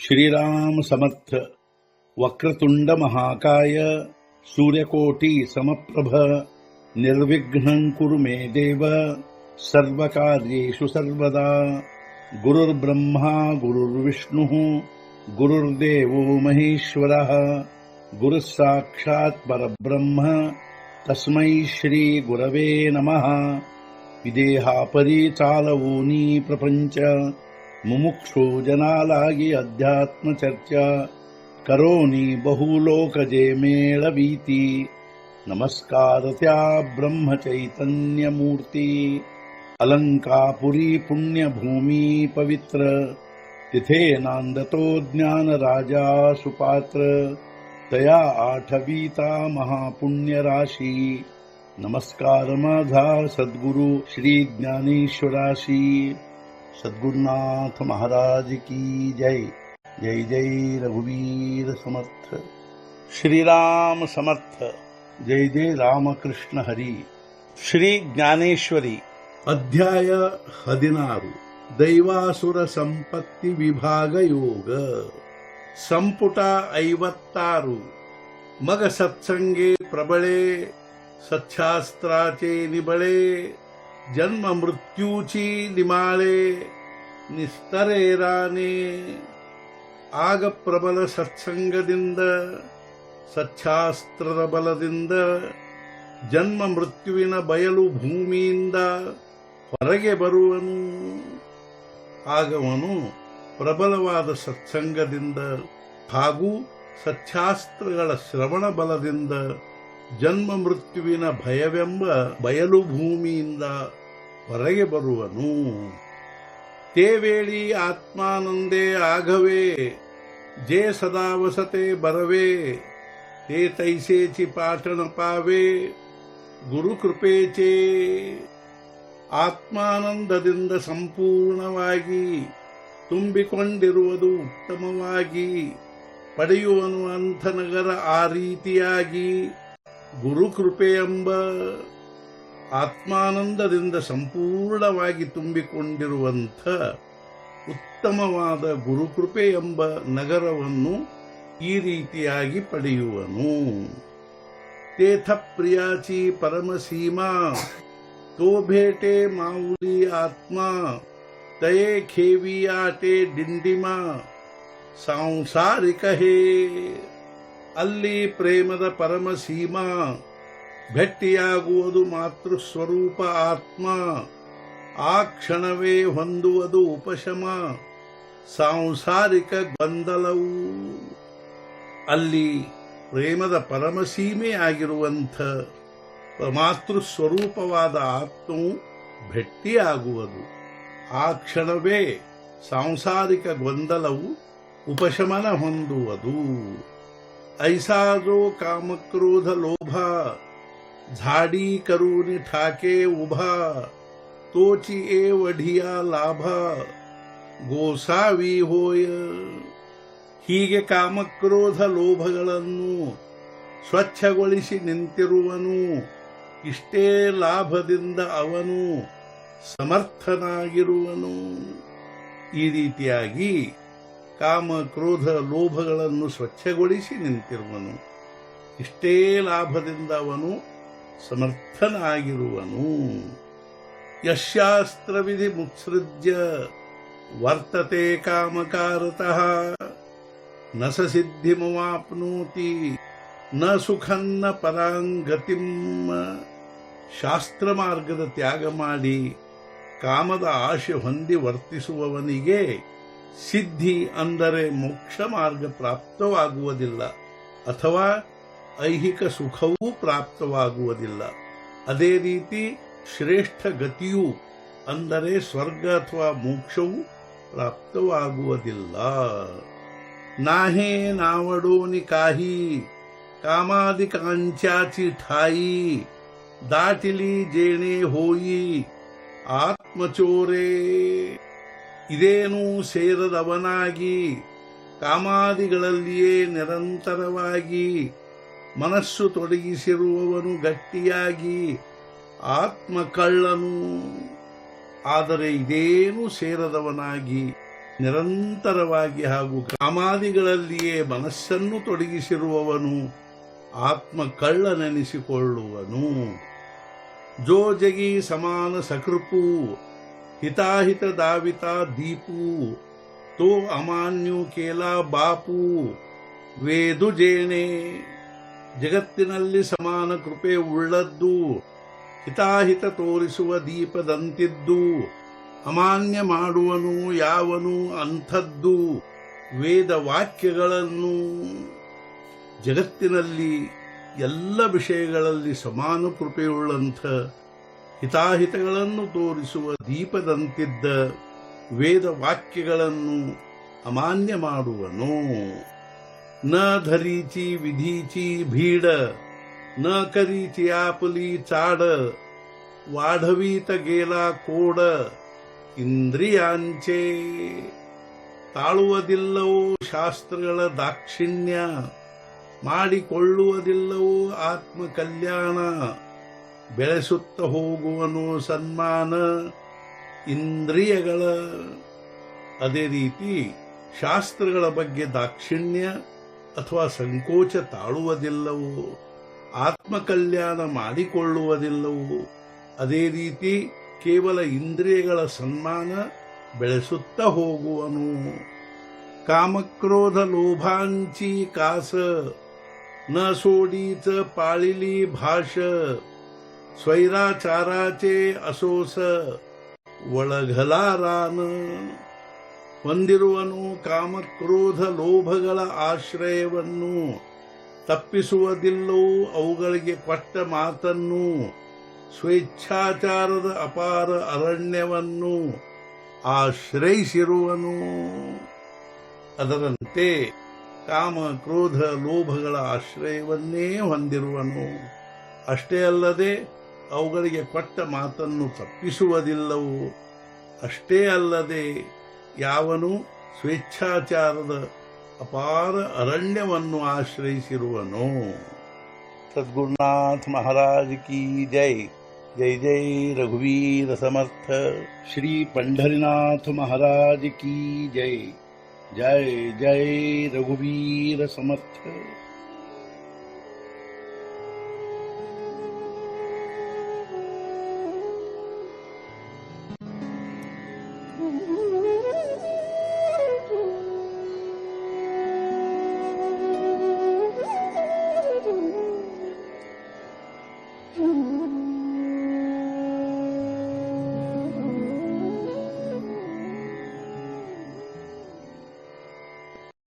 श्रीराम समर्थ. वक्रतुंड महाकाय सूर्यकोटि समप्रभ निर्विघ्नं कुरु मे देव सर्वकार्येषु सर्वदा. गुरुर्ब्रह्मा गुरुर्विष्णुः गुरुर्देवो महेश्वरः गुरुः साक्षात् परब्रह्म तस्मै श्री गुरवे नमः. विदेहापरि चालवोनी प्रपंच मुमुक्षु जनालागी अध्यात्म चर्चा करोनी बहुलोकजे मेळवीती. नमस्कार त्या ब्रह्म चैतन्य मूर्ती. अलंकापुरी पुण्यभूमी पवित्र तिथे नांदतो ज्ञान राजा सुपात्र. तया आठवीता महापुण्य राशी. नमस्कार माझा सद्गुरु श्री ज्ञानेश्वराशी. सद्गुरुनाथ महाराज की जय. जय जय रघुवीर समर्थ. श्रीराम समर्थ. जय जय रामकृष्ण हरी. ಶ್ರೀ ಜ್ಞಾನೇಶ್ವರಿ. ಅಧ್ಯಾಯ 16. ದೈವಾಸುರ ಸಂಪತ್ತಿ ವಿಭಾಗ ಯೋಗ. ಸಂಪುಟ 56. मग सत्संगे प्रबळे सच्छास्त्राचे निबळे. जन्म मृत्यूची लिमाळे निस्तरे राणे. ಆಗ ಪ್ರಬಲ ಸತ್ಸಂಗದಿಂದ ಸಚ್ಛಾಸ್ತ್ರದ ಬಲದಿಂದ ಜನ್ಮ ಮೃತ್ಯುವಿನ ಬಯಲು ಭೂಮಿಯಿಂದ ಹೊರಗೆ ಬರುವನು. ಆಗವನು ಪ್ರಬಲವಾದ ಸತ್ಸಂಗದಿಂದ ಹಾಗೂ ಸಚ್ಛಾಸ್ತ್ರಗಳ ಶ್ರವಣ ಬಲದಿಂದ ಜನ್ಮ ಮೃತ್ಯುವಿನ ಭಯವೆಂಬ ಬಯಲು ಭೂಮಿಯಿಂದ ಹೊರಗೆ ಬರುವನು. ते वेळी आत्मानंदे आघवे जे सदा वसते बरवे. ते तैसेची पाठण पावे ಗುರುಕೃಪೇಚೆ. ಆತ್ಮಾನಂದದಿಂದ ಸಂಪೂರ್ಣವಾಗಿ ತುಂಬಿಕೊಂಡಿರುವುದು ಉತ್ತಮವಾಗಿ ಪಡೆಯುವನು ಅಂಥ ನಗರ. ಆ ರೀತಿಯಾಗಿ ಗುರುಕೃಪೆ ಎಂಬ ಆತ್ಮಾನಂದದಿಂದ ಸಂಪೂರ್ಣವಾಗಿ ತುಂಬಿಕೊಂಡಿರುವಂಥ ಉತ್ತಮವಾದ ಗುರುಕೃಪೆ ಎಂಬ ನಗರವನ್ನು ಈ ರೀತಿಯಾಗಿ ಪಡೆಯುವನು. ತೇಥ ಪ್ರಿಯಾಚಿ ಪರಮಸೀಮಾ ತೋ ಭೇಟೆ ಮಾವುಲಿ ಆತ್ಮ. ತಯೇ ಖೇವಿಯಾಟೆ ಡಿಂಡಿಮಾ ಸಾಂಸಾರಿಕ ಹೇ. ಅಲ್ಲಿ ಪ್ರೇಮದ ಪರಮಸೀಮಾ ಭೆಟ್ಟಿಯಾಗುವುದು ಮಾತೃ ಸ್ವರೂಪ ಆತ್ಮ. ಆ ಕ್ಷಣವೇ ಹೊಂದುವುದು ಉಪಶಮ ಸಾಂಸಾರಿಕ ಗೊಂದಲವು. ಅಲ್ಲಿ ಪ್ರೇಮದ ಪರಮಸೀಮೆಯಾಗಿರುವಂಥ ಮಾತೃ ಸ್ವರೂಪವಾದ ಆತ್ಮವು ಭೆಟ್ಟಿಯಾಗುವುದು. ಆ ಕ್ಷಣವೇ ಸಾಂಸಾರಿಕ ಗೊಂದಲವು ಉಪಶಮನ ಹೊಂದುವುದು. ಐಸಾದೋ ಕಾಮಕ್ರೋಧ ಲೋಭ झाडी करून ठाके उभा. तोची ए वढिया लाभ ಗೋಸಾವಿ ಹೋಯ. ಹೀಗೆ ಕಾಮಕ್ರೋಧ ಲೋಭಗಳನ್ನು ಸ್ವಚ್ಛಗೊಳಿಸಿ ನಿಂತಿರುವನು. ಇಷ್ಟೇ ಲಾಭದಿಂದ ಅವನು ಸಮರ್ಥನಾಗಿರುವನು. ಈ ರೀತಿಯಾಗಿ ಕಾಮ ಕ್ರೋಧ ಲೋಭಗಳನ್ನು ಸ್ವಚ್ಛಗೊಳಿಸಿ ನಿಂತಿರುವನು. ಇಷ್ಟೇ ಲಾಭದಿಂದ ಅವನು ಸಮರ್ಥನಾಗಿರುವನು. ಯಶಾಸ್ತ್ರ ವಿಧಿ ಮುತ್ಸೃಜ್ಯ ವರ್ತತೆ ಕಾಮಕಾರತಃ. ನ ಸ ಸಿದ್ಧಿಮವಾಪ್ನೋತಿ ನ ಸುಖನ್ನ ಪರಾಂಗತಿಂ. ಶಾಸ್ತ್ರ ಮಾರ್ಗದ ತ್ಯಾಗ ಮಾಡಿ ಕಾಮದ ಆಶೆ ಹೊಂದಿ ವರ್ತಿಸುವವನಿಗೆ ಸಿದ್ಧಿ ಅಂದರೆ ಮೋಕ್ಷ ಮಾರ್ಗ ಪ್ರಾಪ್ತವಾಗುವುದಿಲ್ಲ ಅಥವಾ ಐಹಿಕ ಸುಖವೂ ಪ್ರಾಪ್ತವಾಗುವುದಿಲ್ಲ. ಅದೇ ರೀತಿ ಶ್ರೇಷ್ಠ ಗತಿಯೂ ಅಂದರೆ ಸ್ವರ್ಗ ಅಥವಾ ಮೋಕ್ಷವೂ ಪ್ರಾಪ್ತವಾಗುವುದಿಲ್ಲ. ನಾಹೇ ನಾವಡೋನಿ ಕಾಹಿ ಕಾಮಾದಿ ಕಾಂಚಾಚಿ ಠಾಯಿ. ದಾಟಿಲಿ ಜೇಣೆ ಹೋಯಿ ಆತ್ಮಚೋರೇ. ಇದೇನೂ ಸೇರದವನಾಗಿ ಕಾಮಾದಿಗಳಲ್ಲಿಯೇ ನಿರಂತರವಾಗಿ ಮನಸ್ಸು ತೊಡಗಿಸಿರುವವನು ಗಟ್ಟಿಯಾಗಿ ಆತ್ಮ ಕಳ್ಳನು. ಆದರೆ ಇದೇನೂ ಸೇರದವನಾಗಿ ನಿರಂತರವಾಗಿ ಹಾಗೂ ಕಾಮಾದಿಗಳಲ್ಲಿಯೇ ಮನಸ್ಸನ್ನು ತೊಡಗಿಸಿರುವವನು ಆತ್ಮ ಕಳ್ಳನೆನಿಸಿಕೊಳ್ಳುವನು. ಜೋ ಜಗಿ ಸಮಾನ ಸಕೃಪು ಹಿತಾಹಿತ ದಾವಿತ ದೀಪು ತೋ ಅಮಾನ್ಯು ಕೇಲ ಬಾಪು ವೇದು ಜೇಣೆ. ಜಗತ್ತಿನಲ್ಲಿ ಸಮಾನ ಕೃಪೆ ಉಳ್ಳದ್ದು, ಹಿತಾಹಿತ ತೋರಿಸುವ ದೀಪದಂತಿದ್ದು, ಅಮಾನ್ಯ ಮಾಡುವನು ಯಾವನು ಅಂಥದ್ದು ವೇದ ವಾಕ್ಯಗಳನ್ನು. ಜಗತ್ತಿನಲ್ಲಿ ಎಲ್ಲ ವಿಷಯಗಳಲ್ಲಿ ಸಮಾನ ಕೃಪೆಯುಳ್ಳಂಥ ಹಿತಾಹಿತಗಳನ್ನು ತೋರಿಸುವ ದೀಪದಂತಿದ್ದ ವೇದ ವಾಕ್ಯಗಳನ್ನು ಅಮಾನ್ಯ ಮಾಡುವನು. ನ ಧರೀಚಿ ವಿಧೀಚಿ ಭೀಡ ನ ಕರೀಚಿ ಆಪಲಿ ಚಾಡ ವಾಢವೀತ ಗೇಲ ಕೋಡ ಇಂದ್ರಿಯಾಂಚೆ. ತಾಳುವುದಿಲ್ಲವೋ ಶಾಸ್ತ್ರಗಳ ದಾಕ್ಷಿಣ್ಯ, ಮಾಡಿಕೊಳ್ಳುವುದಿಲ್ಲವೋ ಆತ್ಮ ಕಲ್ಯಾಣ. ಬೆಳೆಸುತ್ತ ಹೋಗುವನು ಸನ್ಮಾನ ಇಂದ್ರಿಯಗಳ. ಅದೇ ರೀತಿ ಶಾಸ್ತ್ರಗಳ ಬಗ್ಗೆ ದಾಕ್ಷಿಣ್ಯ ಅಥವಾ ಸಂಕೋಚ ತಾಳುವುದಿಲ್ಲವೋ, ಆತ್ಮಕಲ್ಯಾಣ ಮಾಡಿಕೊಳ್ಳುವುದಿಲ್ಲವೋ, ಅದೇ ರೀತಿ ಕೇವಲ ಇಂದ್ರಿಯಗಳ ಸನ್ಮಾನ ಬೆಳೆಸುತ್ತಾ ಹೋಗುವನು. ಕಾಮಕ್ರೋಧ ಲೋಭಾಂಚಿ ಕಾಸ ನ ಸೋಡೀಚ ಪಾಳಿಲಿ ಭಾಷ ಸ್ವೈರಾಚಾರಾಚೆ ಅಸೋಸ ಒಳಘಲಾರಾನ. ಹೊಂದಿರುವನು ಕಾಮಕ್ರೋಧ ಲೋಭಗಳ ಆಶ್ರಯವನ್ನು, ತಪ್ಪಿಸುವುದಿಲ್ಲವೋ ಅವುಗಳಿಗೆ ಕೊಟ್ಟ ಮಾತನ್ನು, ಸ್ವೇಚ್ಛಾಚಾರದ ಅಪಾರ ಅರಣ್ಯವನ್ನು ಆಶ್ರಯಿಸಿರುವನು. ಅದರಂತೆ ಕಾಮ ಕ್ರೋಧ ಲೋಭಗಳ ಆಶ್ರಯವನ್ನೇ ಹೊಂದಿರುವನು. ಅಷ್ಟೇ ಅಲ್ಲದೆ ಅವುಗಳಿಗೆ ಕೊಟ್ಟ ಮಾತನ್ನು ತಪ್ಪಿಸುವುದಿಲ್ಲವೋ, ಅಷ್ಟೇ ಅಲ್ಲದೆ ಯಾವನು ಸ್ವೇಚ್ಛಾಚಾರದ ಅಪಾರ ಅರಣ್ಯವನ್ನು ಆಶ್ರಯಿಸಿರುವನು. ಸದ್ಗುರುನಾಥ ಮಹಾರಾಜ್ ಕಿ ಜೈ. ಜೈ ಜೈ ರಘುವೀರ ಸಮರ್ಥ. ಶ್ರೀ पंढरीनाथ महाराज की जय. जय जय रघुवीर समर्थ.